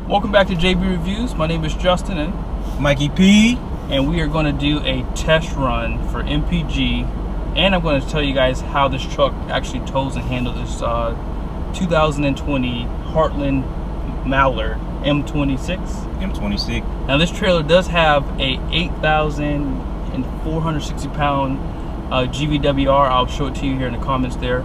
Welcome back to JB Reviews. My name is Justin and Mikey P. And we are going to do a test run for MPG. And I'm going to tell you guys how this truck actually tows and handles this 2020 Heartland Mallard M26. M26. Now this trailer does have a 8,460 pound GVWR. I'll show it to you here in the comments there.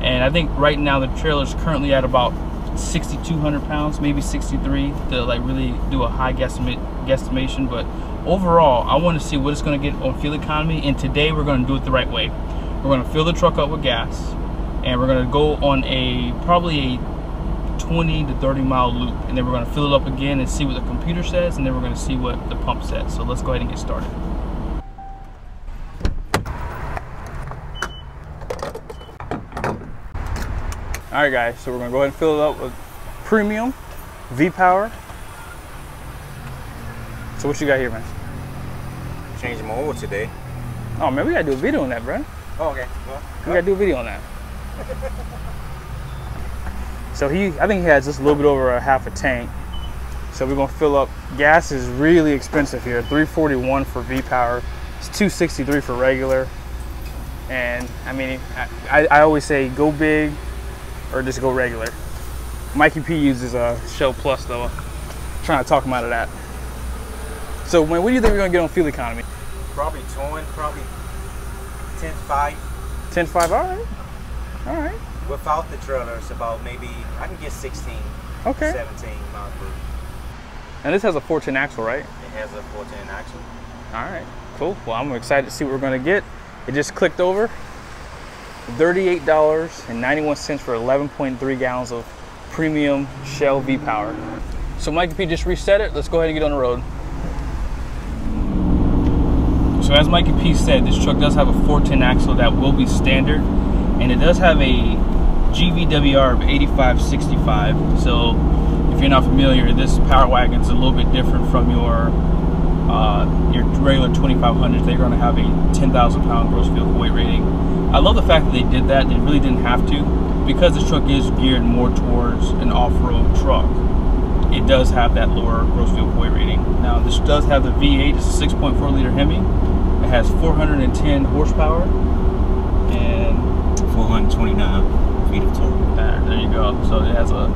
And I think right now the trailer is currently at about 6,200 pounds, maybe 63, to like really do a high guesstimation. But overall, I want to see what it's going to get on fuel economy, and today we're going to do it the right way. We're going to fill the truck up with gas, and we're going to go on probably a 20 to 30 mile loop, and then we're going to fill it up again and see what the computer says, and then we're going to see what the pump says. So let's go ahead and get started. Alright guys, so we're going to go ahead and fill it up with premium V-Power. So what you got here, man? Changing my oil today. Oh man, we got to do a video on that, bro. Oh, okay. Well, we got to do a video on that. So I think he has just a little bit over a half a tank. So we're going to fill up. Gas is really expensive here. $3.41 for V-Power. It's $2.63 for regular. And I mean, I always say go big or just go regular. Mikey P uses a Shell Plus though. I'm trying to talk him out of that. So man, what do you think we're gonna get on fuel economy? Probably towing, probably 10.5. 10.5, all right. All right. Without the trailer, it's about maybe, I can get 16, okay, 17 miles per. And this has a 410 axle, right? It has a 410 axle. All right, cool. Well, I'm excited to see what we're gonna get. It just clicked over. $38.91 for 11.3 gallons of premium Shell V-Power. So Mikey P just reset it. Let's go ahead and get on the road. So as Mikey P said, this truck does have a 410 axle that will be standard, and it does have a GVWR of 8565. So if you're not familiar, this Power Wagon is a little bit different from your regular 2500s. They're going to have a 10,000 pound gross vehicle weight rating. I love the fact that they did that. They really didn't have to, because this truck is geared more towards an off-road truck. It does have that lower gross vehicle weight rating. Now this does have the V8. It's a 6.4 liter Hemi. It has 410 horsepower and 429 feet of torque. There you go. So it has a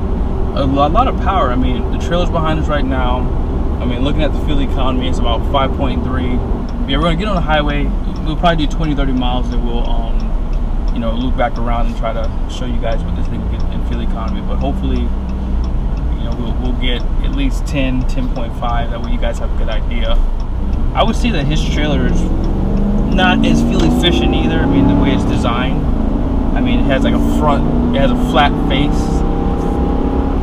lot of power. I mean, the trailer's behind us right now. I mean, looking at the fuel economy, it's about 5.3. Yeah, we're gonna get on the highway. We'll probably do 20-30 miles, and we'll you know, loop back around and try to show you guys what this thing will get in fuel economy. But hopefully, you know, we'll get at least 10.5. That way you guys have a good idea. I would say that his trailer is not as fuel efficient either. I mean, the way it's designed. I mean, it has like a flat face,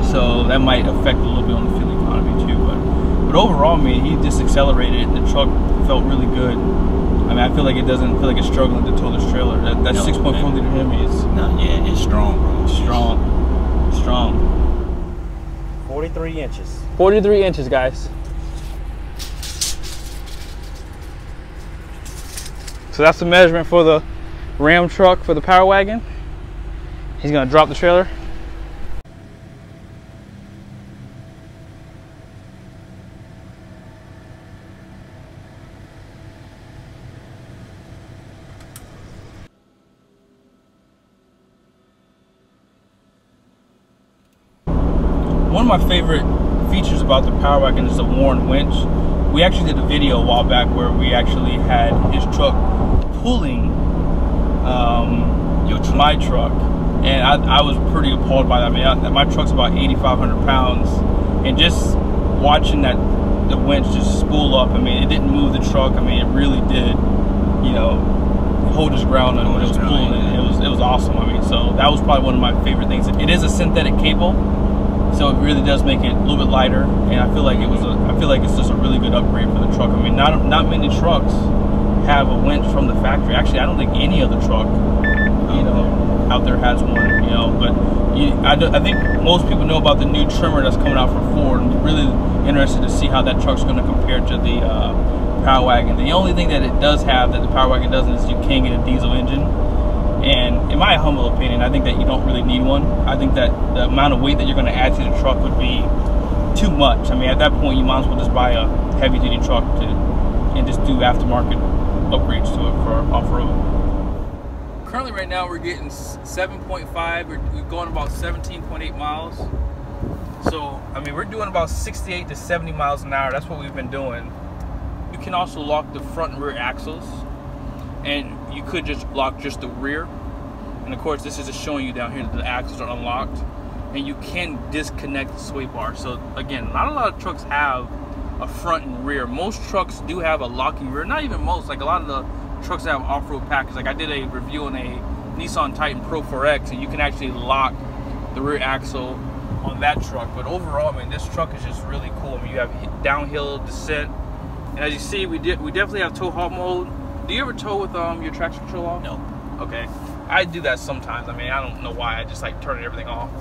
so that might affect a little bit on the fuel economy too. But overall, I mean, he just accelerated it. The truck felt really good. I mean, I feel like it doesn't feel like it's struggling to tow this trailer. That 6.4 liter Hemi is. No, yeah, it's strong, bro. Strong. 43 inches. 43 inches, guys. So that's the measurement for the Ram truck for the Power Wagon. He's gonna drop the trailer. One of my favorite features about the Power Wagon is the worn winch. We actually did a video a while back where we actually had his truck pulling my truck, and I was pretty appalled by that. I mean, my truck's about 8,500 pounds, and just watching the winch just spool up, I mean, it didn't move the truck. I mean, it really did, you know, hold its ground when it was pulling. It was awesome. I mean, so that was probably one of my favorite things. It is a synthetic cable, so it really does make it a little bit lighter, and I feel like it's just a really good upgrade for the truck. I mean, not many trucks have a winch from the factory. Actually, I don't think any other truck, you know, out there has one. You know, but I think most people know about the new trimmer that's coming out from Ford. I'm really interested to see how that truck's going to compare to the Power Wagon. The only thing that it does have that the Power Wagon doesn't is you can get a diesel engine. And in my humble opinion, I think that you don't really need one. I think that the amount of weight that you're going to add to the truck would be too too much. I mean, at that point, you might as well just buy a heavy-duty truck and just do aftermarket upgrades to it for off-road. Currently, right now, we're getting 7.5. We're going about 17.8 miles. So, I mean, we're doing about 68 to 70 miles an hour. That's what we've been doing. You can also lock the front and rear axles, and you could just lock just the rear. And of course, this is just showing you down here that the axles are unlocked, and you can disconnect the sway bar. So again, not a lot of trucks have a front and rear. Most trucks do have a locking rear. Not even most, like a lot of the trucks that have off-road package. Like I did a review on a Nissan Titan Pro 4X, and you can actually lock the rear axle on that truck. But overall, I mean, this truck is just really cool. I mean, you have downhill descent, and as you see, we definitely have tow halt mode. Do you ever tow with your traction control off? No. Okay, I do that sometimes. I mean, I don't know why. I just like turning everything off.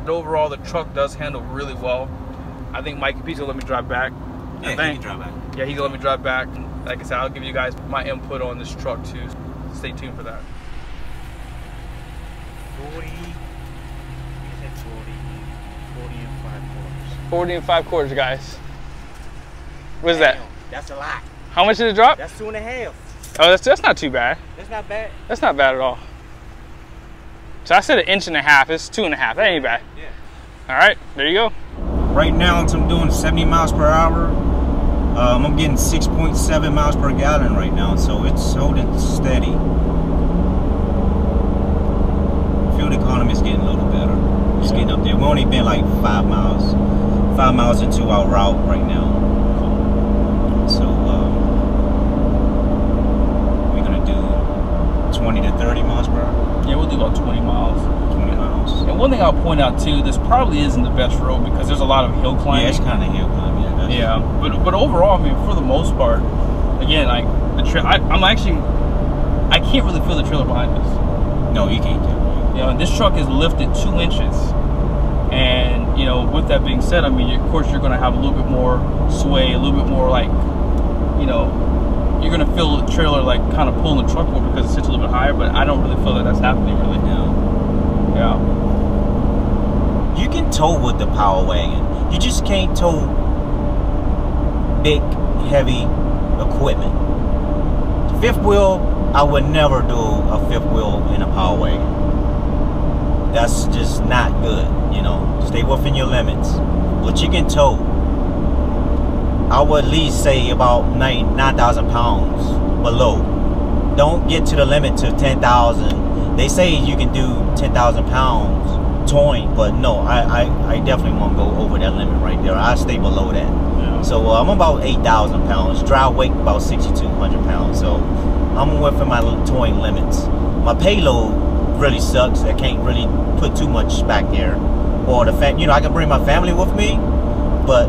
But overall, the truck does handle really well. I think Mike P's gonna let me drive back. Yeah, he can drive back. Yeah, he's gonna let me drive back. Like I said, I'll give you guys my input on this truck too. Stay tuned for that. 40. 40 and 5 quarters. 40 and 5 quarters, guys. What is that? That's a lot. How much did it drop? That's 2.5. Oh, that's not too bad. That's not bad. That's not bad at all. So I said 1.5 inches. It's 2.5. That ain't bad. Yeah. All right, there you go. Right now, I'm doing 70 miles per hour. I'm getting 6.7 miles per gallon right now, so it's holding steady. Fuel economy is getting a little better. It's getting up there. We've only been like 5 miles into our route right now. So we're gonna do 20 to 30 miles per hour. Yeah, we'll do about 20 miles. 20 miles. And one thing I'll point out too, this probably isn't the best road because there's a lot of hill climbing. Yeah, it's kind of hill climbing. Yeah, but overall, I mean, for the most part, again, like the I can't really feel the trailer behind this. No, you can't tell. You know, and this truck is lifted 2 inches, and you know, with that being said, I mean, of course, you're going to have a little bit more sway, a little bit more like, you know, you're going to feel the trailer like kind of pulling the truck over because it sits a little bit higher. But I don't really feel that that's happening really now. Yeah. You can tow with the Power Wagon. You just can't tow big, heavy equipment. Fifth wheel, I would never do a fifth wheel in a Power Wagon. That's just not good, you know. Stay within your limits. But you can tow. I would at least say about 9,000 pounds below. Don't get to the limit to 10,000. They say you can do 10,000 pounds towing, but no, I definitely won't go over that limit right there. I stay below that. Yeah. So I'm about 8,000 pounds. Dry weight about 6,200 pounds. So I'm within my towing limits. My payload really sucks. I can't really put too much back there. Or the fact, you know, I can bring my family with me, but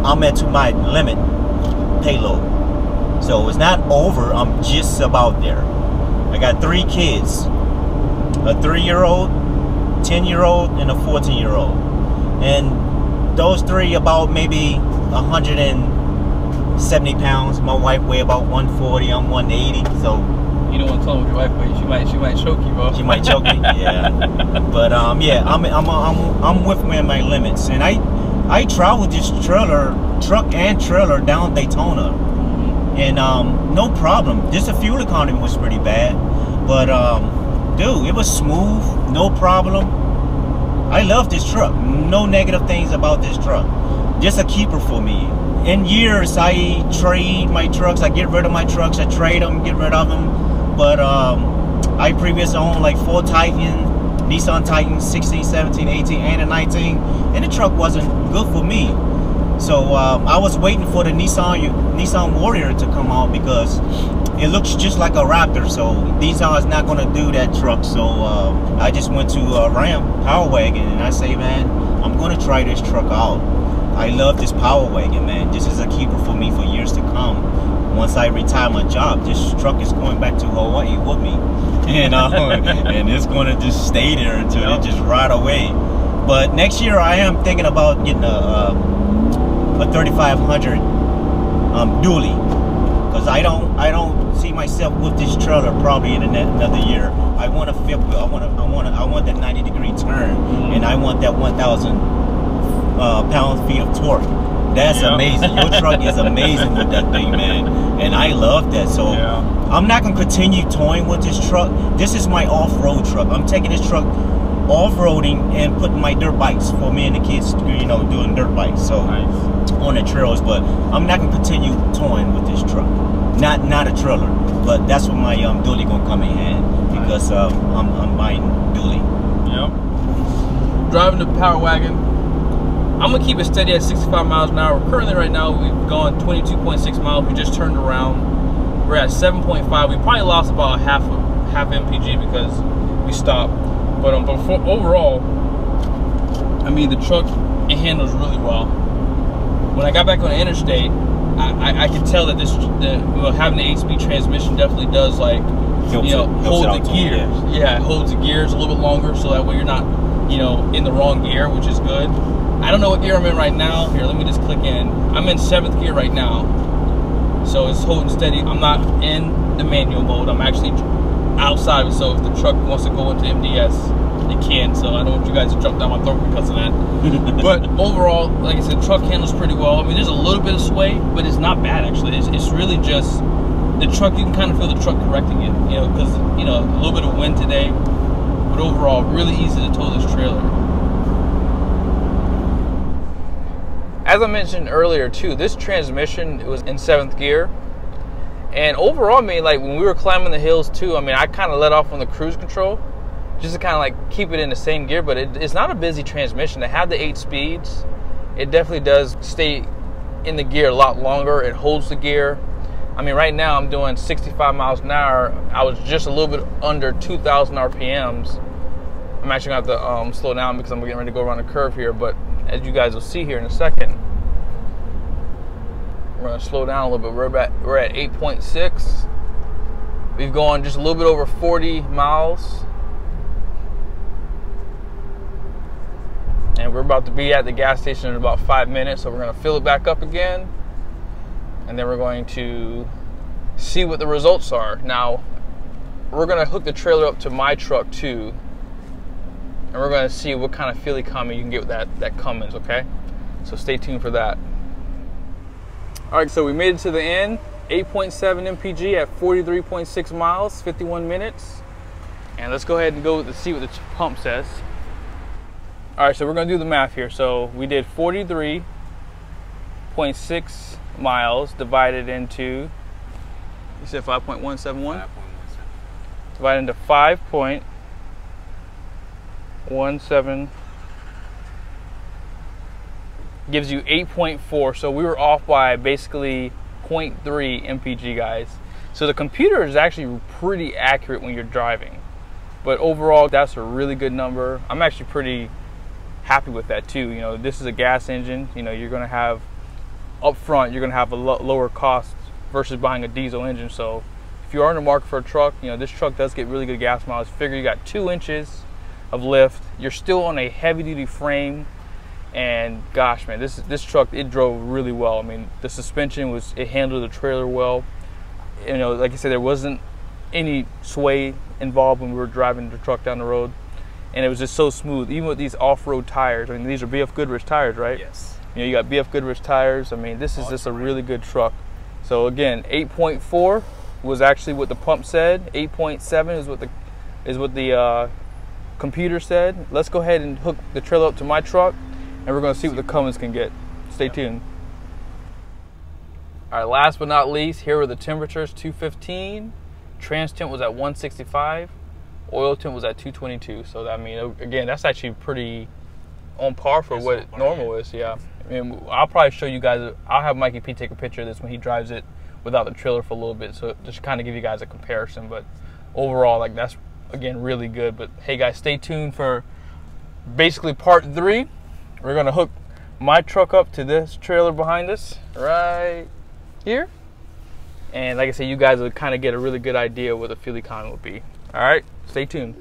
I'm at my limit payload. So it's not over. I'm just about there. I got 3 kids, a 3-year-old, 10-year-old, and a 14-year-old. And those 3 about maybe 170 pounds. My wife weigh about 140. I'm 180. So you don't want to tell them what your wife weighs. She might choke you, bro. She might choke me. Yeah. But yeah, I'm within my limits, and I traveled this truck and trailer down Daytona, and no problem. Just the fuel economy was pretty bad, but dude, it was smooth, no problem. I love this truck. No negative things about this truck. Just a keeper for me. In years, I trade my trucks. I get rid of my trucks. I trade them, get rid of them. But I previously owned like 4 Titan, Nissan Titan 16, 17, 18, and a 19, and the truck wasn't good for me. So I was waiting for the Nissan Warrior to come out because it looks just like a Raptor. So Nissan is not going to do that truck. So I just went to Ram Power Wagon, and I say, man, I'm going to try this truck out. I love this Power Wagon, man. This is a keeper for me for years to come. Once I retire my job, this truck is going back to Hawaii with me, and it's going to just stay there until it just ride away. But next year, I am thinking about getting a 3500 dually, because I don't see myself with this trailer probably in another year. I want a fifth wheel. I want that 90-degree turn, and I want that 1,000 pound-feet of torque. That's amazing. Your truck is amazing with that thing, man. And I love that. So I'm not going to continue towing with this truck. This is my off-road truck. I'm taking this truck off-roading and putting my dirt bikes for me and the kids, you know, doing dirt bikes. So on the trails. But I'm not going to continue towing with this truck. Not a trailer. But that's where my dually going to come in hand because I'm buying dually. Yep. Driving the Power Wagon. I'm gonna keep it steady at 65 miles an hour. Currently, right now, we've gone 22.6 miles. We just turned around. We're at 7.5. We probably lost about half MPG because we stopped. But overall, I mean, the truck, it handles really well. When I got back on the interstate, I could tell that having the 8-speed transmission definitely does, like, hold the gears. Yeah, it holds the gears a little bit longer, so that way you're not, in the wrong gear, which is good. I don't know what gear I'm in right now. Here, let me just click in. I'm in 7th gear right now. So it's holding steady. I'm not in the manual mode. I'm actually outside of it. So if the truck wants to go into MDS, it can. So I don't want you guys to jump down my throat because of that. But overall, like I said, the truck handles pretty well. I mean, there's a little bit of sway, but it's not bad, actually. It's really just the truck. You can kind of feel the truck correcting it, because, a little bit of wind today. But overall, really easy to tow this trailer. As I mentioned earlier too, this transmission was in 7th gear, and overall, I mean, like when we were climbing the hills too, I mean, I kind of let off on the cruise control just to kind of like keep it in the same gear. But it's not a busy transmission. To have the 8 speeds, it definitely does stay in the gear a lot longer. It holds the gear. I mean, right now I'm doing 65 miles an hour. I was just a little bit under 2,000 RPMs. I'm actually gonna have to slow down because I'm getting ready to go around a curve here, but as you guys will see here in a second, we're going to slow down a little bit. We're at 8.6. We've gone just a little bit over 40 miles. And we're about to be at the gas station in about 5 minutes. So we're going to fill it back up again. And then we're going to see what the results are. Now, we're going to hook the trailer up to my truck too. And we're going to see what kind of feely comment you can get with that Cummins, okay? So stay tuned for that. All right, so we made it to the end. 8.7 MPG at 43.6 miles, 51 minutes. And let's go ahead and see what the pump says. All right, so we're going to do the math here. So we did 43.6 miles divided into, you said 5.171? 5.17. Divided into 5.17 gives you 8.4. So we were off by basically 0.3 MPG, guys. So the computer is actually pretty accurate when you're driving. But overall, that's a really good number. I'm actually pretty happy with that too. This is a gas engine. You're going to have up front, you're going to have a lower cost versus buying a diesel engine. So if you are in the market for a truck, this truck does get really good gas mileage. Figure you got 2 inches of lift. You're still on a heavy duty frame, and gosh, man, this truck, it drove really well. I mean, the suspension it handled the trailer well. Like I said, there wasn't any sway involved when we were driving the truck down the road, and it was just so smooth. Even with these off-road tires, I mean, these are BF Goodrich tires, right? Yes. You got BF Goodrich tires. I mean, this is just a really good truck. So again, 8.4 was actually what the pump said. 8.7 is what the computer said. Let's go ahead and hook the trailer up to my truck, and we're going to see what the Cummins can get. Stay tuned. All right, last but not least, here are the temperatures. 215. Trans temp was at 165. Oil temp was at 222. So I mean, again, that's actually pretty on par for what normal is. Yeah. I mean, I'll probably show you guys. I'll have Mikey P take a picture of this when he drives it without the trailer for a little bit, so just kind of give you guys a comparison. But overall, like, that's again really good. But hey guys, stay tuned for basically part 3. We're gonna hook my truck up to this trailer behind us right here, and like I said, you guys will kind of get a really good idea what the fuel economy will be. All right, stay tuned.